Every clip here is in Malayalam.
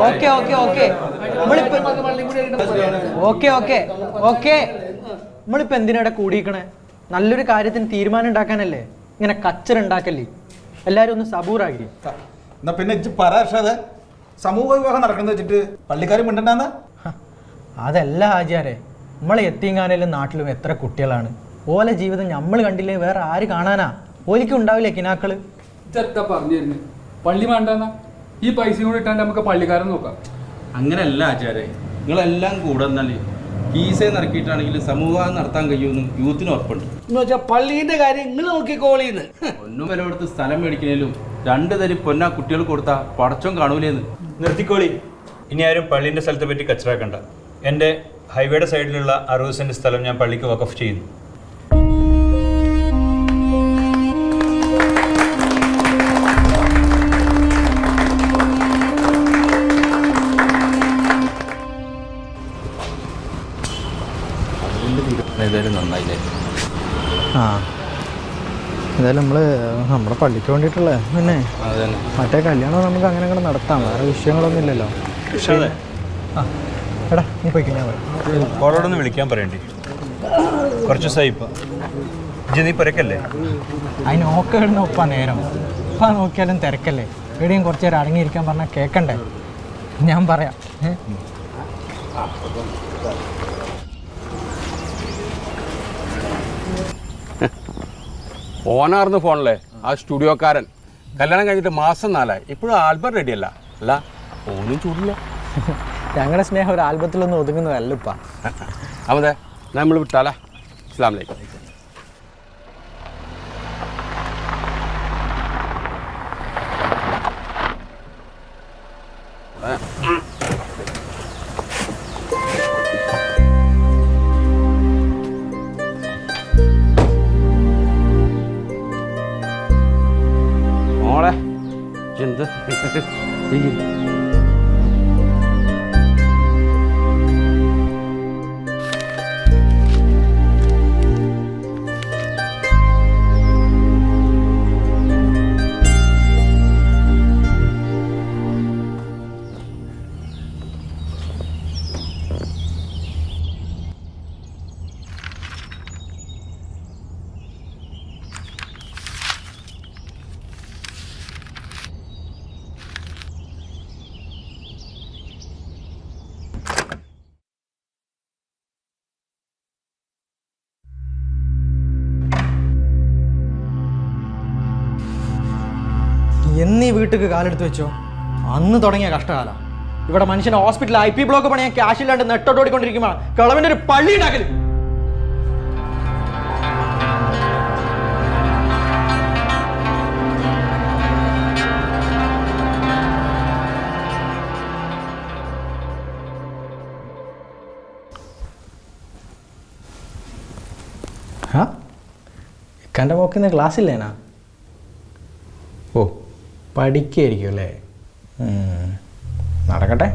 Okay okay okay okay okay okay നമ്മളിപ്പോ എന്തിനാടെ കൂടിയിക്കണേ? നല്ലൊരു കാര്യത്തിന് തീരുമാനം ഉണ്ടാക്കാനല്ലേ, ഇങ്ങനെ കച്ചറുണ്ടാക്കല്ലേ. എല്ലാരും ഒന്ന് സബൂറാക്കി. എന്നാ പിന്നെ പറയാതെ സമൂഹ വിവാഹം നടക്കുന്നത് വെച്ചിട്ട് പള്ളിക്കാരും മിണ്ടണ്ടെന്ന്. അതല്ല ഹാജിയാരെ, നമ്മളെ എത്തിങ്ങാനയിലും നാട്ടിലും എത്ര കുട്ടികളാണ്. ഓലെ ജീവിതം നമ്മൾ കണ്ടില്ലേ വേറെ ആര് കാണാനാ? ഓലിക്കും ഉണ്ടാവില്ലേ കിനാക്കള്? ഇതൊക്കെ പറഞ്ഞു തരുന്നു. പള്ളി വേണ്ടെന്നാ ഈ പൈസ കൂടി ഇട്ടാണ്ട് നമുക്ക് പള്ളിക്കാരൻ നോക്കാം. അങ്ങനെയല്ല ആചാര്യ, നിങ്ങളെല്ലാം കൂടെ എന്നാല് കീസേ നിറക്കിയിട്ടാണെങ്കിലും സമൂഹം നടത്താൻ കഴിയുമെന്ന് യൂത്തിന് ഉറപ്പുണ്ട്. എന്ന് വെച്ചാൽ പള്ളീന്റെ കാര്യം നിങ്ങൾ നോക്കിക്കോളിന്ന്. ഒന്നും വില കൊടുത്ത് സ്ഥലം മേടിക്കണേലും 2 തരി പൊന്നാ കുട്ടികൾ കൊടുത്താ പടച്ചോൻ കാണൂലേന്ന്. നിർത്തിക്കോളി. ഇനി ആരും പള്ളീൻ്റെ സ്ഥലത്തെ പറ്റി കച്ചറാക്കണ്ട. എൻ്റെ ഹൈവേയുടെ സൈഡിലുള്ള 60 സെൻറ്റ് സ്ഥലം ഞാൻ പള്ളിക്ക് വഖഫ് ചെയ്യുന്നു. ഏതായാലും നന്നായില്ലേ? ആ എന്തായാലും നമ്മുടെ പള്ളിക്ക് വേണ്ടിയിട്ടുള്ള പിന്നെ മറ്റേ കല്യാണം നമുക്ക് അങ്ങനെ അങ്ങനെ നടത്താം. വേറെ വിഷയങ്ങളൊന്നും ഇല്ലല്ലോ. ആ എടാ നീ പോയിക്കോ, ഞാൻ ഓളോടൊന്ന് വിളിക്കാൻ പറയണ്ടേ? കുറച്ച് ദിവസമായി ഇപ്പം ഇജ്ജ് നീ പെരക്കല്ലേ? അതിന് ഓക്കെ ഇടുന്ന ഒപ്പാ നേരം. ഇപ്പം നോക്കിയാലും തിരക്കല്ലേ. എവിടെയും കുറച്ച് നേരം അടങ്ങിയിരിക്കാൻ പറഞ്ഞാൽ കേൾക്കണ്ടേ? ഞാൻ പറയാം. ഓനാർന്ന് ഫോണിലെ ആ സ്റ്റുഡിയോക്കാരൻ കല്യാണം കഴിഞ്ഞിട്ട് മാസം 4 ഇപ്പോഴും ആൽബം റെഡിയല്ല. അല്ല ഓനും ചൂടില്ല. ഞങ്ങളുടെ സ്നേഹം ഒരു ആൽബത്തിലൊന്നും ഒതുങ്ങുന്നതല്ല ഇപ്പം. അതെ നമ്മൾ വിട്ടാലാ. അസ്സലാമു അലൈക്കും. മോളെ എന്ത് എന്നീ വീട്ടിലേക്ക് കാലെടുത്ത് വെച്ചോ അന്ന് തുടങ്ങിയ കഷ്ടകാലം. ഇവിടെ മനുഷ്യനെ ഹോസ്പിറ്റലിൽ IP ബ്ലോക്ക് പണിയാൻ ക്യാഷ് ഇല്ലാണ്ട് നെട്ടോട്ടോടിക്കൊണ്ടിരിക്കുമ്പോൾ കിളവിൻ്റെ ഒരു പള്ളി ഉണ്ടാക്കല്. ഇക്കാൻ്റെ മോക്കിന്ന് ക്ലാസ്സില്ലേനാ? ഓ പഠിക്കായിരിക്കും അല്ലേ? നടക്കട്ടെ.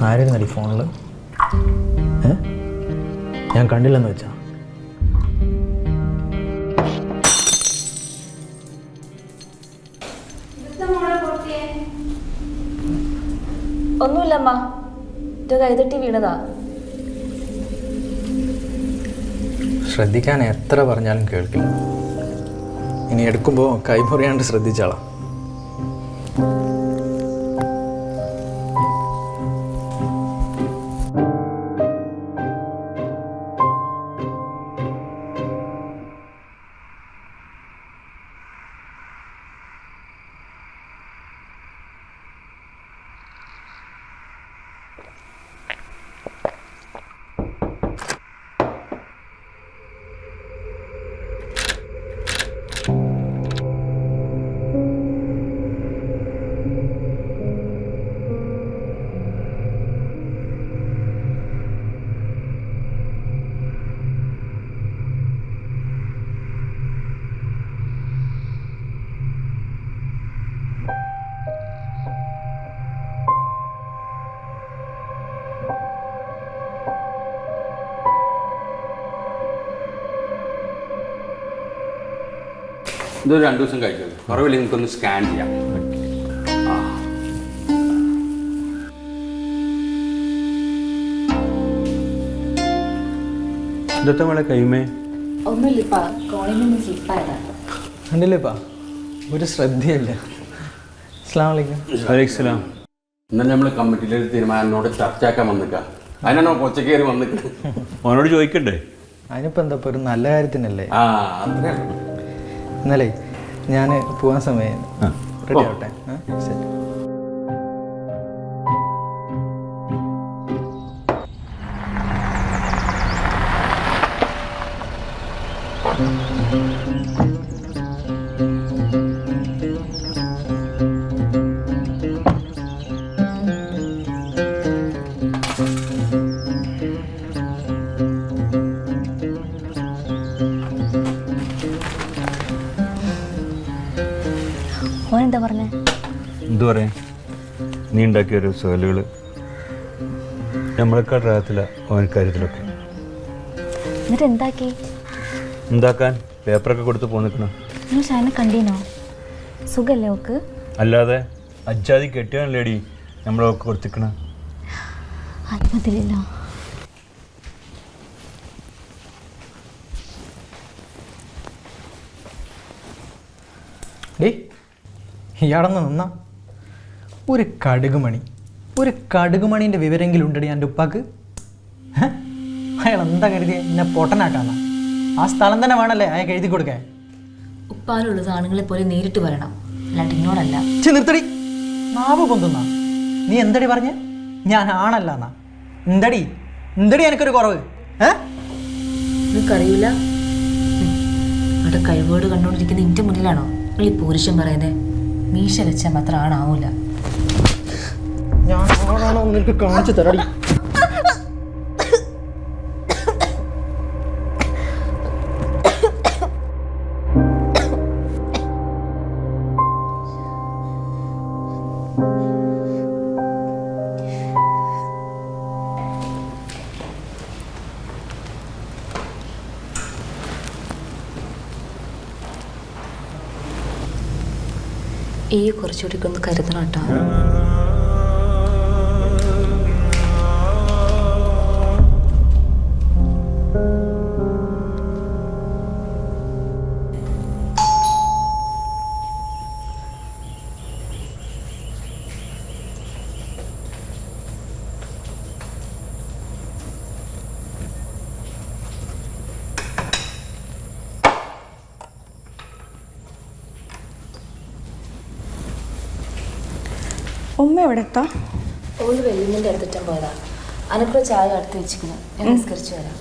ആയിരുന്നടി ഫോണിൽ? ഞാൻ കണ്ടില്ലെന്ന് വെച്ചാ? ഒന്നുമില്ലമ്മ, കൈതട്ടി വീണതാ. ശ്രദ്ധിക്കാൻ എത്ര പറഞ്ഞാലും കേൾക്കില്ല. ഇനി എടുക്കുമ്പോൾ കൈമുറിയാണ്ട് ശ്രദ്ധിച്ചാളാം. ഇതൊരു 2 ദിവസം കഴിച്ചത് കുറവില്ല, നിങ്ങൾക്കൊന്ന് സ്കാൻ ചെയ്യാം. ഇന്നത്തെ മോളെ കൈമേ ഒന്നുമില്ലപ്പാ കോളിൽ നിന്ന് സ്ലിപ്പായതാ. കണ്ടില്ലേപ്പാ, ഒരു ശ്രദ്ധയല്ല. അസ്സലാമു അലൈക്കും. അലൈഹിസ്സലാം. ഇന്നലെ നമ്മൾ കമ്മിറ്റിയിലൊരു തീരുമാനത്തോട് ചർച്ചയാക്കാൻ വന്നിക്കാം. അതിനാണോ കൊച്ചക്കേറി വന്നിട്ട്? മോനോട് ചോദിക്കണ്ടേ? അതിനിപ്പോൾ എന്താ ഇപ്പോൾ ഒരു നല്ല കാര്യത്തിനല്ലേ. ആ അത്രേ ഇന്നലെ ഞാൻ പോകാൻ സമയം റെഡി ആവട്ടെ. ശരി. ഓനെന്താ പറഞ്ഞേ? എന്തു പറയാ, നീ ഉണ്ടാക്കിയ ഒരു സോലുകൾ നമ്മളെക്കാൾ പ്രായത്തില ഓനക്കാര്യത്തിലൊക്കെ. എന്നിട്ട് എന്താക്കി? എന്താക്കാൻ പേപ്പറൊക്കെ കൊടുത്ത് പോന്നിക്കണം. നിങ്ങൾ ഷാനെ കണ്ടീനോ? സുഖല്ലേ ഓക്ക്? അല്ലാതെ അജാതി കെട്ടിയാണല്ലേടി നമ്മളൊക്കെ കൊടുത്തിക്കണം. അത്ഭുതമില്ല. ഡേ, ഇയാളൊന്ന് നിന്നാ. ഒരു കടുകുമണീൻ്റെ വിവരെങ്കിലും ഉണ്ടടി എൻ്റെ ഉപ്പാക്ക്. അയാൾ എന്താ കരുതിയ എന്നെ പൊട്ടനാക്കാന്ന? ആ സ്ഥലം തന്നെ വേണമല്ലേ അയാൾക്ക് എഴുതി കൊടുക്കാൻ. ഉപ്പാലുള്ള ആണുങ്ങളെ പോലെ നേരിട്ട് പറയണം, അല്ലാണ്ട് ഇന്നോടല്ല. നിർത്തടി, നാവ് പൊന്തുന്ന. നീ എന്തടി പറഞ്ഞ? ഞാൻ ആണല്ല എന്നാ? എന്തടി എനിക്കൊരു കുറവ്? നിനക്കറിയില്ല, അവിടെ കഴിവോട് കണ്ടുകൊണ്ടിരിക്കുന്ന ഇന്റെ മുന്നിലാണോ ഈ പുരുഷൻ പറയുന്നത്? മീശ വെച്ചാൽ മാത്രം ആണാവൂല. ഞാൻ ആണാണോ നിനക്ക് കാണിച്ചു തരടി. ഈ കുറച്ചുകൂടി ഒന്ന് കരുതണം കേട്ടോ. ഉമ്മ എവിടെ എത്താ? ഓള് വെല്ലുമിൻ്റെ അടുത്തിട്ടാൻ പോയതാ. അനക്കുള്ള ചായ അടുത്ത് വെച്ചിരിക്കുന്നു, ഞാൻ നിസ്കരിച്ചു വരാം.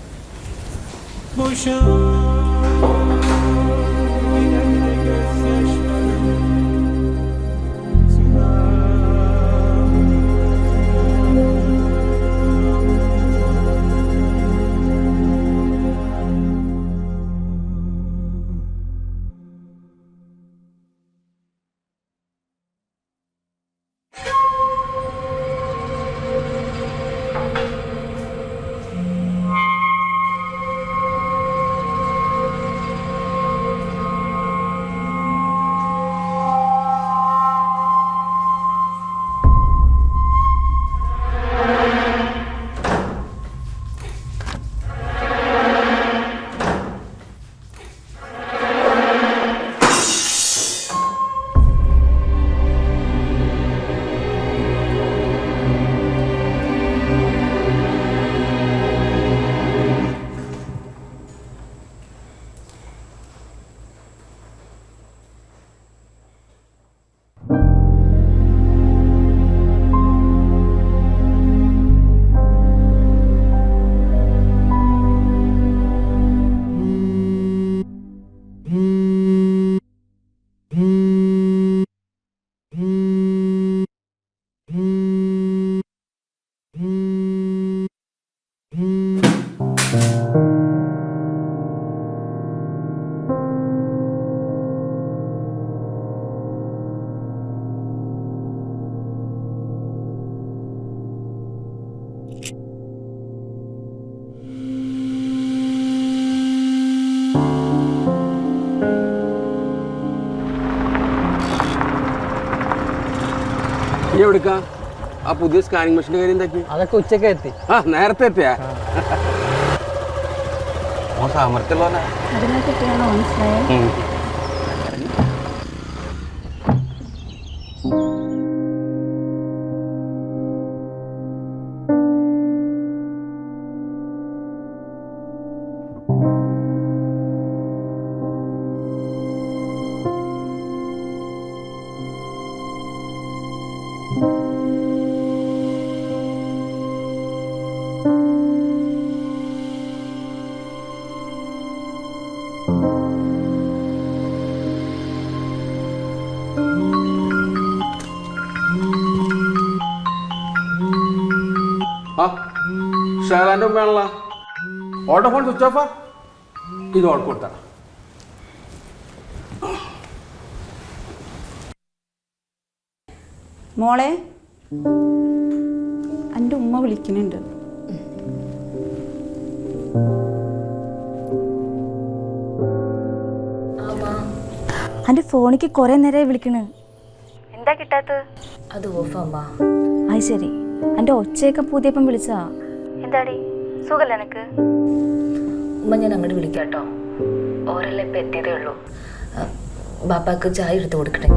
നീ എവിടുക്കാ ആ പുതിയ സ്കാനിങ് മെഷീൻ്റെ കാര്യം എന്താക്കി? അതൊക്കെ ഉച്ചക്ക് എത്തി. ആ നേരത്തെ എത്തിയാ സാമർത്ഥ്യമുള്ളവനാ. അതിനെ കുട്ടിയാണോ മനസ്സിലായത്? ആ ഷെയറാൻ്റെ ഉമ്മയാണല്ലോ. ഓട്ടോ ഫോൺ സ്വിച്ച് ഓഫാ. ഇത് ഓൾക്ക് കൊടുത്താ. മോളെ, എൻ്റെ ഉമ്മ വിളിക്കുന്നുണ്ട്. എൻ്റെ ഫോണിക്ക് കുറേ നേരമായി വിളിക്കണ്. എന്താ കിട്ടാത്തത്? അത് ഓഫാ. അത് ശരി. എൻ്റെ ഒച്ചയൊക്കെ പുതിയപ്പം വിളിച്ചാ. എന്താടി, സുഖല്ലേ നിനക്ക്? ഉമ്മ ഞാൻ അങ്ങോട്ട് വിളിക്കാം കേട്ടോ. ഓരെല്ലാം ഇപ്പം എത്തിയതേ ഉള്ളൂ. ബാപ്പാക്ക് ചായ എടുത്ത് കൊടുക്കട്ടെ.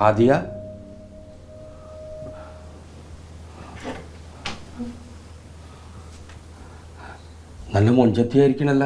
ഹാദിയ, നല്ല മൊഞ്ചത്തിയായിരിക്കണല്ല.